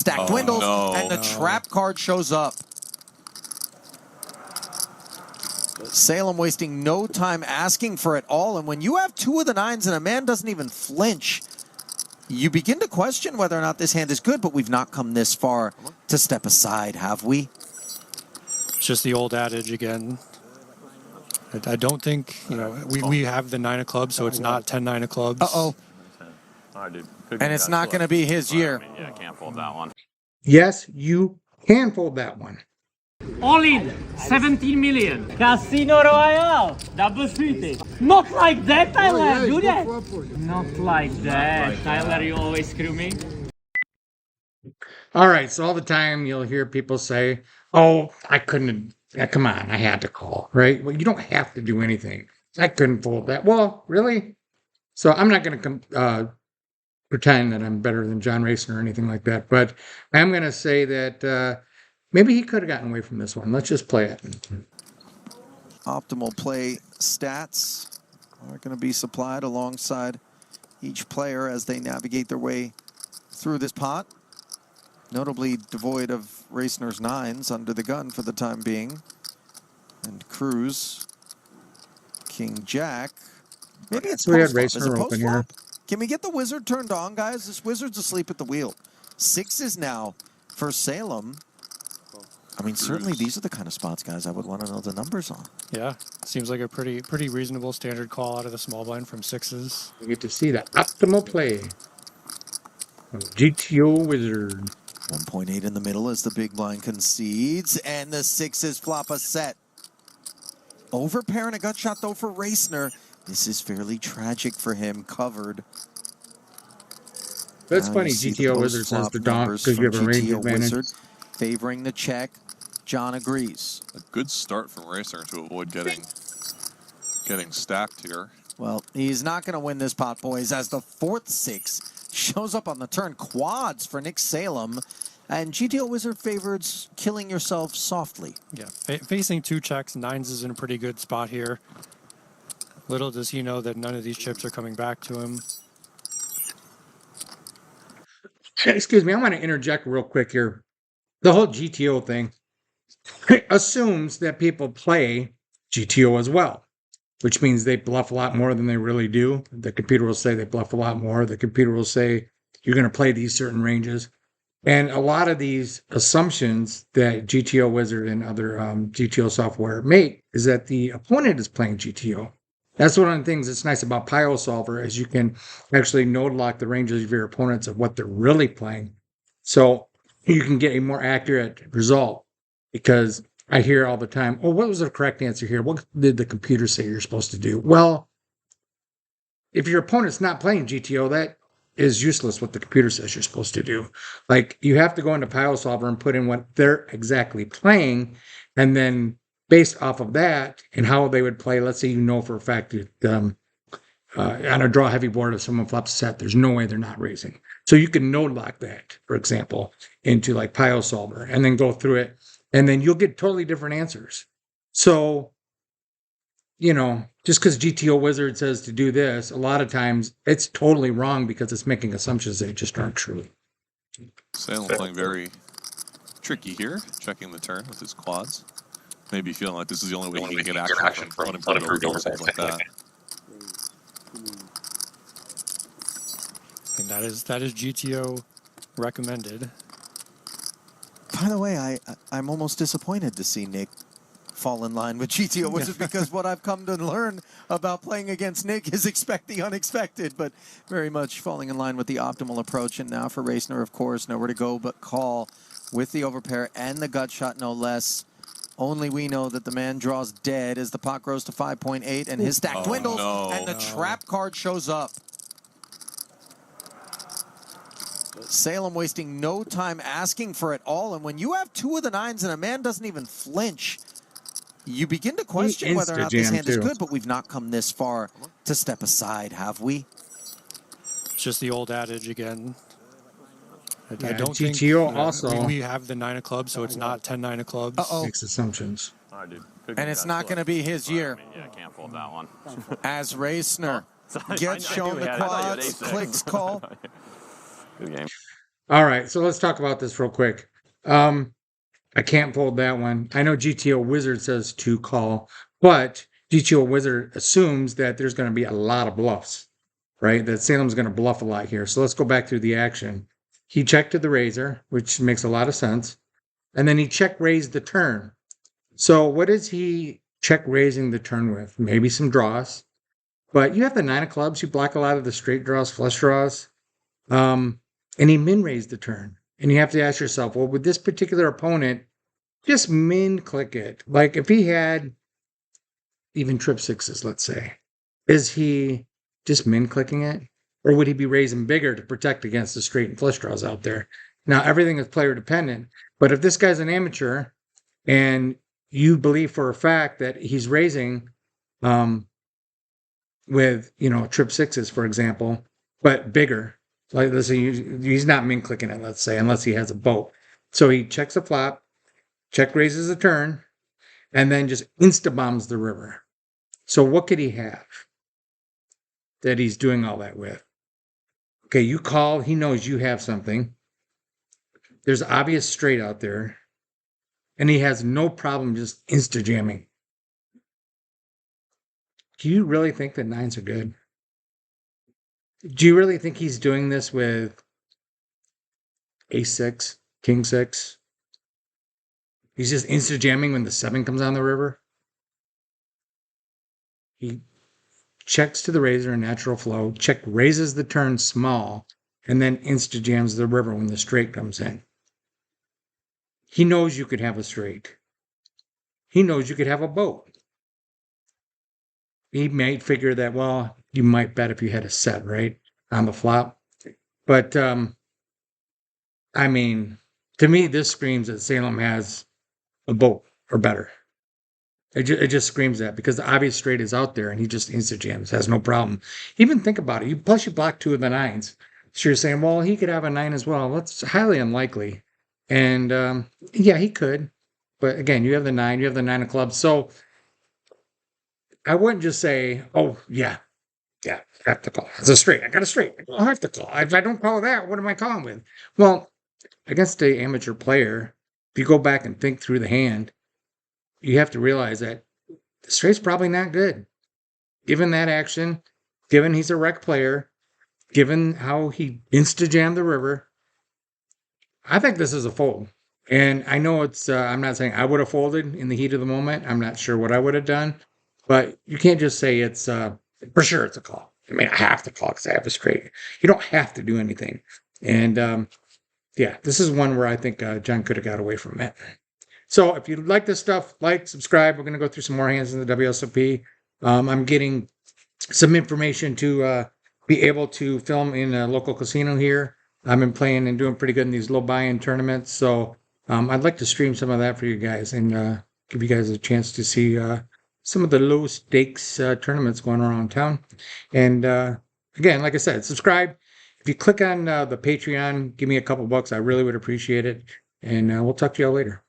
Stack dwindles, and the trap card shows up. Salem wasting no time asking for it all, and when you have two of the nines and a man doesn't even flinch, you begin to question whether or not this hand is good, but we've not come this far to step aside, have we? It's just the old adage again. I don't think, we have the 9 of clubs, so it's not 10-9 of clubs. Uh-oh. And it's not going to be his year. Yeah, I can't fold that one. Yes, you can fold that one. All in, 17 million. Casino Royale, double suited. Not like that, Tyler, do that. Not like that, Tyler, you always screw me. All right, so all the time you'll hear people say, oh, I couldn't, come on, I had to call, right? Well, you don't have to do anything. I couldn't fold that. Well, really? So I'm not going to pretend that I'm better than John Racener or anything like that, but I'm going to say that maybe he could have gotten away from this one. Let's just play it. Optimal play stats are going to be supplied alongside each player as they navigate their way through this pot. Notably devoid of Racener's nines under the gun for the time being. And Cruz, King Jack. Maybe it's we had post-flop. Is Racener it open here. post-flop? Can we get the wizard turned on, guys? This wizard's asleep at the wheel. Sixes now for Salem. I mean, certainly these are the kind of spots, guys, I would want to know the numbers on. Yeah, seems like a pretty reasonable standard call out of the small blind from sixes. You get to see the optimal play of GTO Wizard. 1.8 in the middle as the big blind concedes, and the sixes flop a set. Overpair and a gut shot, though, for Racener. This is fairly tragic for him, covered. That's Now funny, you see GTO the Wizard says post-flop the donk numbers because you have a from range GTO advantage. Wizard favoring the check. John agrees. A good start from Racener to avoid getting stacked here. Well, he's not going to win this pot, boys, as the fourth six shows up on the turn. Quads for Nick Salem. And GTO Wizard favors killing yourself softly. Yeah, facing two checks, nines is in a pretty good spot here. Little does he know that none of these chips are coming back to him. Excuse me, I want to interject real quick here. The whole GTO thing assumes that people play GTO as well, which means they bluff a lot more than they really do. The computer will say they bluff a lot more. The computer will say you're going to play these certain ranges. And a lot of these assumptions that GTO Wizard and other GTO software make is that the opponent is playing GTO. That's one of the things that's nice about Pio Solver is you can actually node lock the ranges of your opponents of what they're really playing. So you can get a more accurate result because I hear all the time, oh, what was the correct answer here? What did the computer say you're supposed to do? Well, if your opponent's not playing GTO, that is useless what the computer says you're supposed to do. Like you have to go into Pio Solver and put in what they're exactly playing, and then based off of that and how they would play, let's say you know for a fact that on a draw heavy board if someone flops a set, there's no way they're not raising. So you can node lock that, for example, into like Pio Solver and then go through it, and then you'll get totally different answers. So, just because GTO Wizard says to do this, a lot of times it's totally wrong because it's making assumptions that just aren't true. Salem playing very tricky here, checking the turn with his quads. Maybe feeling like this is the only way he can get action from unimproved overfolds like that. And that is GTO recommended. By the way, I'm almost disappointed to see Nick fall in line with GTO Wizard because what I've come to learn about playing against Nick is expect the unexpected, but very much falling in line with the optimal approach. And now for Racener, of course, nowhere to go but call with the overpair and the gut shot, no less. Only we know that the man draws dead as the pot grows to 5.8 and his stack dwindles and the trap card shows up. Salem wasting no time asking for it all, and when you have two of the nines and a man doesn't even flinch, you begin to question whether or not this hand is good, but we've not come this far to step aside, have we? It's just the old adage again. I don't GTO think also we have the 9 of clubs, so it's not 10-9 of clubs. makes assumptions. And it's not going to be his year. Yeah, I can't fold that one. As Racener gets shown the quads, clicks call. Good game. All right, so let's talk about this real quick. I can't fold that one. I know GTO Wizard says to call, but GTO Wizard assumes that there's going to be a lot of bluffs, right? That Salem's going to bluff a lot here. So let's go back through the action. He checked to the razor, which makes a lot of sense. And then he check raised the turn. So what is he check raising the turn with? Maybe some draws. But you have the 9 of clubs. You block a lot of the straight draws, flush draws. And he min raised the turn. And you have to ask yourself, well, with this particular opponent, just min click it. Like if he had even trip sixes, let's say, is he just min clicking it? Or would he be raising bigger to protect against the straight and flush draws out there? Now, everything is player dependent. But if this guy's an amateur and you believe for a fact that he's raising with, trip sixes, for example, but bigger, like let's say he's not min clicking it, let's say, unless he has a boat. So he checks the flop, check raises the turn, and then just insta bombs the river. So what could he have that he's doing all that with? Okay, you call, he knows you have something. There's obvious straight out there, and he has no problem just insta jamming. Do you really think that 9s are good? Do you really think he's doing this with ace-6, king-6? He's just insta jamming when the 7 comes on the river? He checks to the razor in natural flow, check raises the turn small, and then insta jams the river when the straight comes in. He knows you could have a straight. He knows you could have a boat. He might figure that, well, you might bet if you had a set, right, on the flop. But, I mean, to me, this screams that Salem has a boat or better. It just screams that because the obvious straight is out there and he just insta jams, has no problem. Even think about it. Plus, you block 2 of the 9s. So you're saying, well, he could have a 9 as well. That's highly unlikely. And, yeah, he could. But again, you have the 9, you have the 9 of clubs. So I wouldn't just say, oh, yeah, I have to call. It's a straight. I got a straight. I have to call. If I don't call that, what am I calling with? Well, against an amateur player, if you go back and think through the hand, you have to realize that the straight's probably not good. Given that action, given he's a rec player, given how he insta-jammed the river, I think this is a fold. And I know it's, I'm not saying I would have folded in the heat of the moment. I'm not sure what I would have done. But you can't just say it's, for sure it's a call. I mean, I have to call because I have a straight. You don't have to do anything. And, yeah, this is one where I think John could have got away from it. So if you like this stuff, like, subscribe. We're going to go through some more hands in the WSOP. I'm getting some information to be able to film in a local casino here. I've been playing and doing pretty good in these low buy-in tournaments. So I'd like to stream some of that for you guys and give you guys a chance to see some of the low stakes tournaments going around town. And again, like I said, subscribe. If you click on the Patreon, give me a couple bucks. I really would appreciate it. And we'll talk to y'all later.